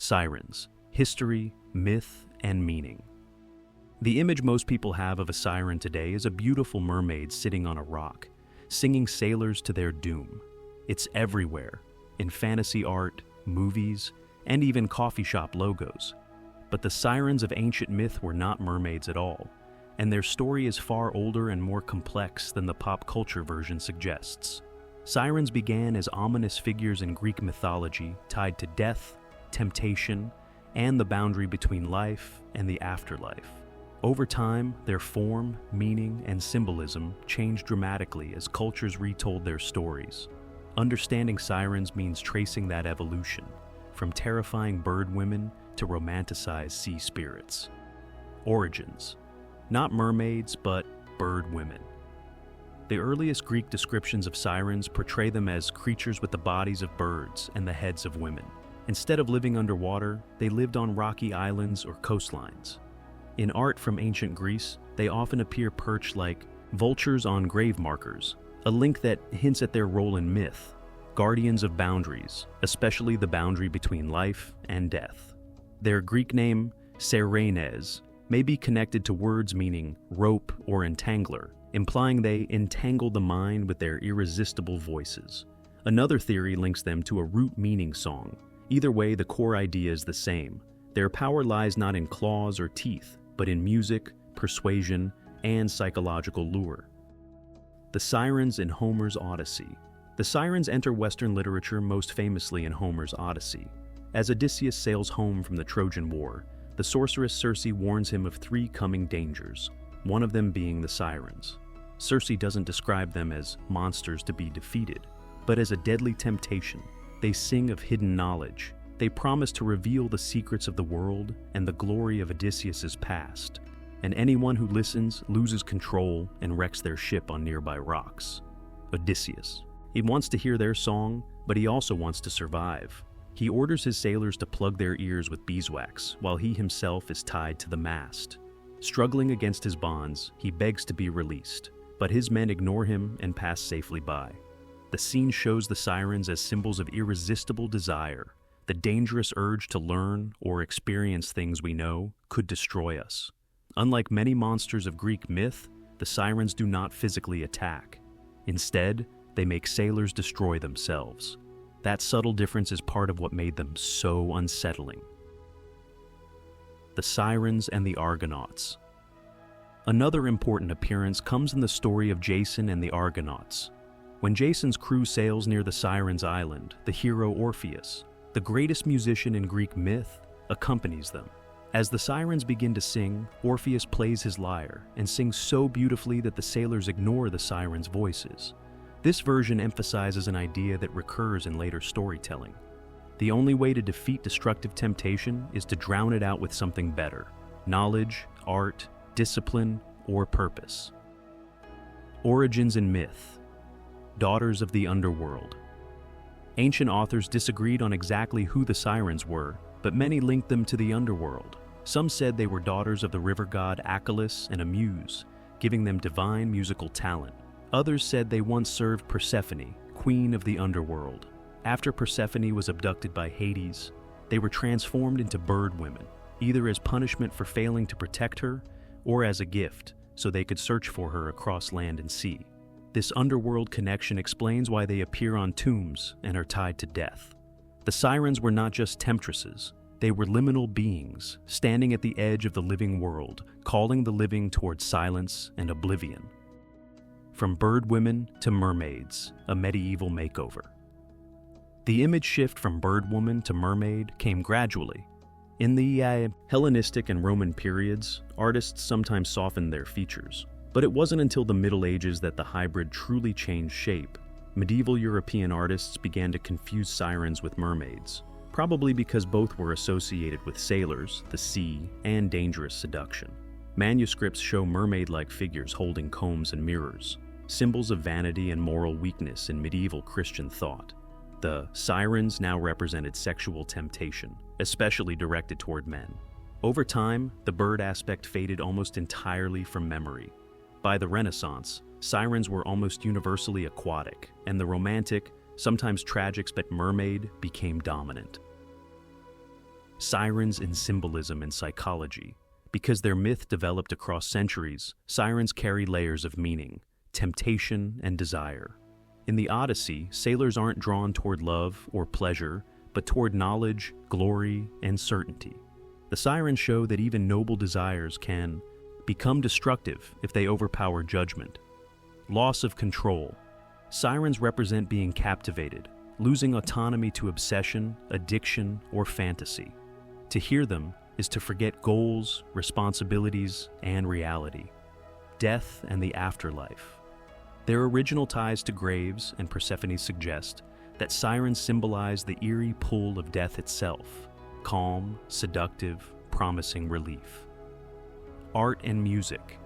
Sirens: history, myth, and meaning. The image most people have of a siren today is a beautiful mermaid sitting on a rock, singing sailors to their doom. It's everywhere, in fantasy art, movies, and even coffee shop logos. But the sirens of ancient myth were not mermaids at all, and their story is far older and more complex than the pop culture version suggests. Sirens began as ominous figures in Greek mythology tied to death, temptation, and the boundary between life and the afterlife. Over time, their form, meaning, and symbolism changed dramatically as cultures retold their stories. Understanding sirens means tracing that evolution, from terrifying bird women to romanticized sea spirits. Origins: not mermaids, but bird women. The earliest Greek descriptions of sirens portray them as creatures with the bodies of birds and the heads of women. Instead of living underwater, they lived on rocky islands or coastlines. In art from ancient Greece, they often appear perched like vultures on grave markers, a link that hints at their role in myth, guardians of boundaries, especially the boundary between life and death. Their Greek name, Sirens, may be connected to words meaning rope or entangler, implying they entangle the mind with their irresistible voices. Another theory links them to a root meaning song. Either way, the core idea is the same. Their power lies not in claws or teeth, but in music, persuasion, and psychological lure. The sirens in Homer's Odyssey. The sirens enter Western literature most famously in Homer's Odyssey. As Odysseus sails home from the Trojan War, the sorceress Circe warns him of three coming dangers, one of them being the sirens. Circe doesn't describe them as monsters to be defeated, but as a deadly temptation. They sing of hidden knowledge. They promise to reveal the secrets of the world and the glory of Odysseus's past, and anyone who listens loses control and wrecks their ship on nearby rocks. Odysseus. He wants to hear their song, but he also wants to survive. He orders his sailors to plug their ears with beeswax, while he himself is tied to the mast. Struggling against his bonds, he begs to be released, but his men ignore him and pass safely by. The scene shows the sirens as symbols of irresistible desire. The dangerous urge to learn or experience things we know could destroy us. Unlike many monsters of Greek myth, the sirens do not physically attack. Instead, they make sailors destroy themselves. That subtle difference is part of what made them so unsettling. The Sirens and the Argonauts. Another important appearance comes in the story of Jason and the Argonauts. When Jason's crew sails near the Sirens' island, the hero Orpheus, the greatest musician in Greek myth, accompanies them. As the sirens begin to sing, Orpheus plays his lyre and sings so beautifully that the sailors ignore the sirens' voices. This version emphasizes an idea that recurs in later storytelling. The only way to defeat destructive temptation is to drown it out with something better: knowledge, art, discipline, or purpose. Origins in myth. Daughters of the underworld. Ancient authors disagreed on exactly who the sirens were, but many linked them to the underworld. Some said they were daughters of the river god Achelous and a muse, giving them divine musical talent. Others said they once served Persephone, queen of the underworld. After Persephone was abducted by Hades, they were transformed into bird women, either as punishment for failing to protect her or as a gift so they could search for her across land and sea. This underworld connection explains why they appear on tombs and are tied to death. The sirens were not just temptresses, they were liminal beings, standing at the edge of the living world, calling the living towards silence and oblivion. From bird women to mermaids, a medieval makeover. The image shift from bird woman to mermaid came gradually. In the Hellenistic and Roman periods, artists sometimes softened their features. But it wasn't until the Middle Ages that the hybrid truly changed shape. Medieval European artists began to confuse sirens with mermaids, probably because both were associated with sailors, the sea, and dangerous seduction. Manuscripts show mermaid-like figures holding combs and mirrors, symbols of vanity and moral weakness in medieval Christian thought. The sirens now represented sexual temptation, especially directed toward men. Over time, the bird aspect faded almost entirely from memory. By the Renaissance, sirens were almost universally aquatic, and the romantic, sometimes tragic but mermaid became dominant. Sirens in symbolism and psychology. Because their myth developed across centuries, sirens carry layers of meaning, temptation, and desire. In the Odyssey, sailors aren't drawn toward love or pleasure, but toward knowledge, glory, and certainty. The sirens show that even noble desires can become destructive if they overpower judgment. Loss of control. Sirens represent being captivated, losing autonomy to obsession, addiction, or fantasy. To hear them is to forget goals, responsibilities, and reality. Death and the afterlife. Their original ties to graves and Persephone suggest that sirens symbolize the eerie pull of death itself, calm, seductive, promising relief. Art and music.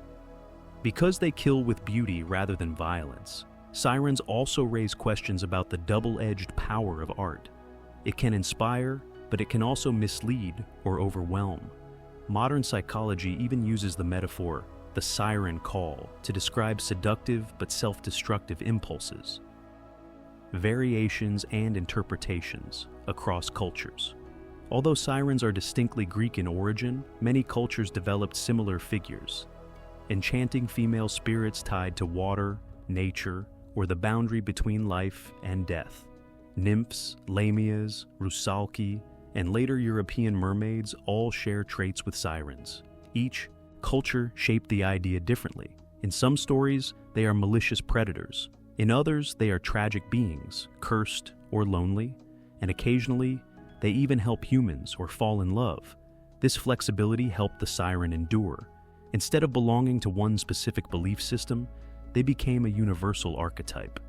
Because they kill with beauty rather than violence, sirens also raise questions about the double-edged power of art. It can inspire, but it can also mislead or overwhelm. Modern psychology even uses the metaphor, the siren call, to describe seductive but self-destructive impulses. Variations and interpretations across cultures. Although sirens are distinctly Greek in origin, many cultures developed similar figures. Enchanting female spirits tied to water, nature, or the boundary between life and death. Nymphs, lamias, rusalki, and later European mermaids all share traits with sirens. Each culture shaped the idea differently. In some stories, they are malicious predators. In others, they are tragic beings, cursed or lonely, and occasionally, they even help humans or fall in love. This flexibility helped the siren endure. Instead of belonging to one specific belief system, they became a universal archetype.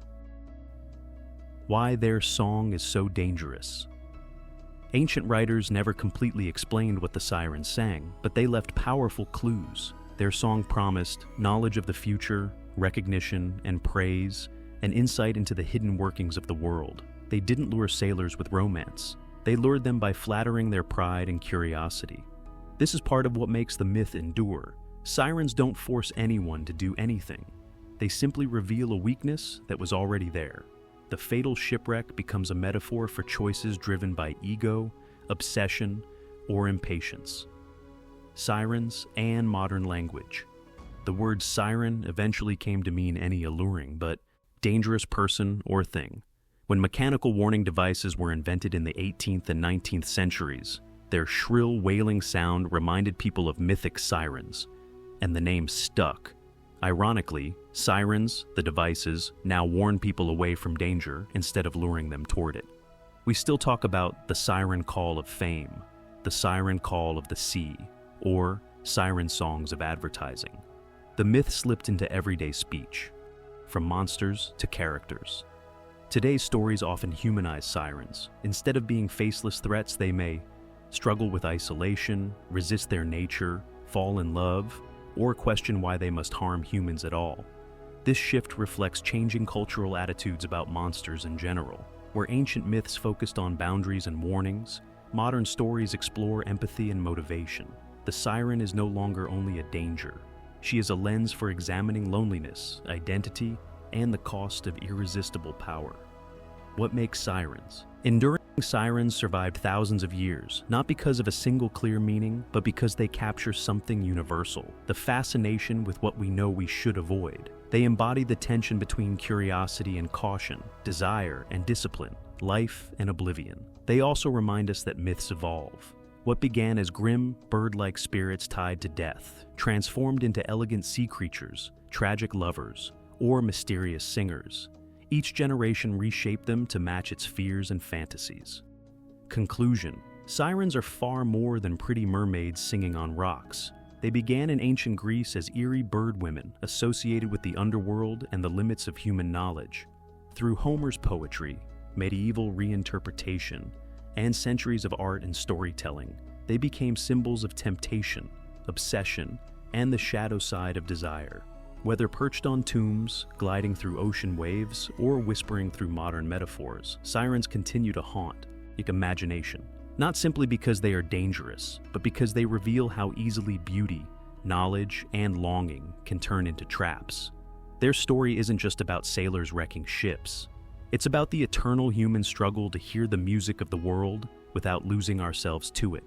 Why their song is so dangerous. Ancient writers never completely explained what the sirens sang, but they left powerful clues. Their song promised knowledge of the future, recognition and praise, and insight into the hidden workings of the world. They didn't lure sailors with romance. They lured them by flattering their pride and curiosity. This is part of what makes the myth endure. Sirens don't force anyone to do anything. They simply reveal a weakness that was already there. The fatal shipwreck becomes a metaphor for choices driven by ego, obsession, or impatience. Sirens and modern language. The word siren eventually came to mean any alluring but dangerous person or thing. When mechanical warning devices were invented in the 18th and 19th centuries, their shrill wailing sound reminded people of mythic sirens, and the name stuck. Ironically, sirens, the devices, now warn people away from danger instead of luring them toward it. We still talk about the siren call of fame, the siren call of the sea, or siren songs of advertising. The myth slipped into everyday speech, from monsters to characters. Today's stories often humanize sirens. Instead of being faceless threats, they may struggle with isolation, resist their nature, fall in love, or question why they must harm humans at all. This shift reflects changing cultural attitudes about monsters in general. Where ancient myths focused on boundaries and warnings, modern stories explore empathy and motivation. The siren is no longer only a danger. She is a lens for examining loneliness, identity, and the cost of irresistible power. What makes sirens? Enduring sirens survived thousands of years, not because of a single clear meaning, but because they capture something universal, the fascination with what we know we should avoid. They embody the tension between curiosity and caution, desire and discipline, life and oblivion. They also remind us that myths evolve. What began as grim, bird-like spirits tied to death, transformed into elegant sea creatures, tragic lovers, or mysterious singers. Each generation reshaped them to match its fears and fantasies. Conclusion: sirens are far more than pretty mermaids singing on rocks. They began in ancient Greece as eerie bird women associated with the underworld and the limits of human knowledge. Through Homer's poetry, medieval reinterpretation, and centuries of art and storytelling, they became symbols of temptation, obsession, and the shadow side of desire. Whether perched on tombs, gliding through ocean waves, or whispering through modern metaphors, sirens continue to haunt imagination. Not simply because they are dangerous, but because they reveal how easily beauty, knowledge, and longing can turn into traps. Their story isn't just about sailors wrecking ships. It's about the eternal human struggle to hear the music of the world without losing ourselves to it.